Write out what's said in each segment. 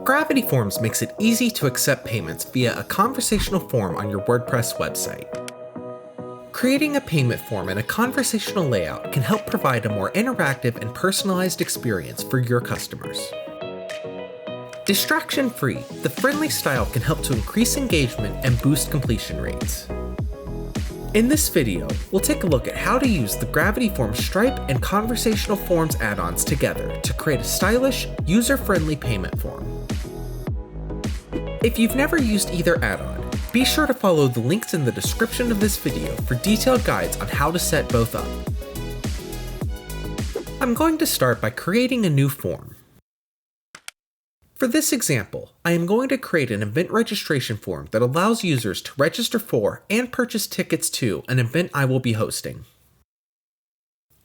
Gravity Forms makes it easy to accept payments via a conversational form on your WordPress website. Creating a payment form in a conversational layout can help provide a more interactive and personalized experience for your customers. Distraction-free, the friendly style can help to increase engagement and boost completion rates. In this video, we'll take a look at how to use the Gravity Forms Stripe and Conversational Forms add-ons together to create a stylish, user-friendly payment form. If you've never used either add-on, be sure to follow the links in the description of this video for detailed guides on how to set both up. I'm going to start by creating a new form. For this example, I am going to create an event registration form that allows users to register for and purchase tickets to an event I will be hosting.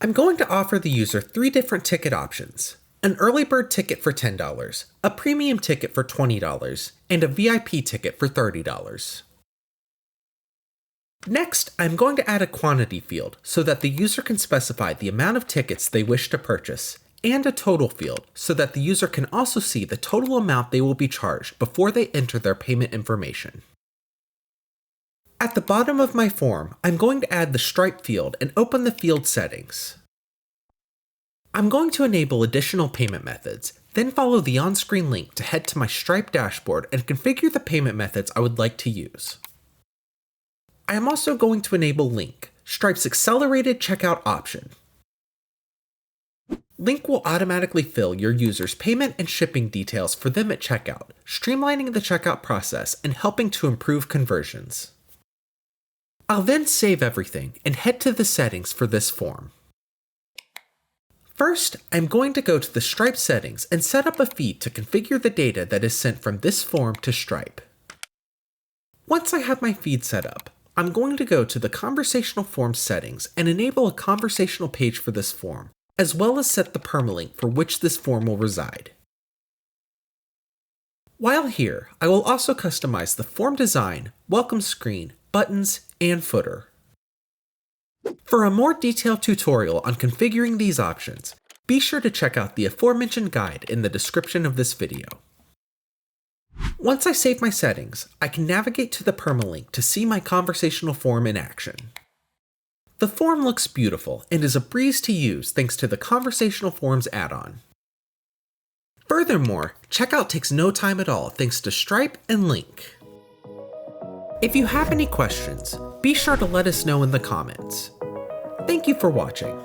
I'm going to offer the user 3 different ticket options: an early bird ticket for $10, a premium ticket for $20, and a VIP ticket for $30. Next, I'm going to add a quantity field so that the user can specify the amount of tickets they wish to purchase, and a total field so that the user can also see the total amount they will be charged before they enter their payment information. At the bottom of my form, I'm going to add the Stripe field and open the field settings. I'm going to enable additional payment methods, then follow the on-screen link to head to my Stripe dashboard and configure the payment methods I would like to use. I am also going to enable Link, Stripe's accelerated checkout option. Link will automatically fill your user's payment and shipping details for them at checkout, streamlining the checkout process and helping to improve conversions. I'll then save everything and head to the settings for this form. First, I'm going to go to the Stripe settings and set up a feed to configure the data that is sent from this form to Stripe. Once I have my feed set up, I'm going to go to the Conversational Forms settings and enable a conversational page for this form, as well as set the permalink for which this form will reside. While here, I will also customize the form design, welcome screen, buttons, and footer. For a more detailed tutorial on configuring these options, be sure to check out the aforementioned guide in the description of this video. Once I save my settings, I can navigate to the permalink to see my conversational form in action. The form looks beautiful and is a breeze to use thanks to the Conversational Forms add-on. Furthermore, checkout takes no time at all thanks to Stripe and Link. If you have any questions, be sure to let us know in the comments. Thank you for watching.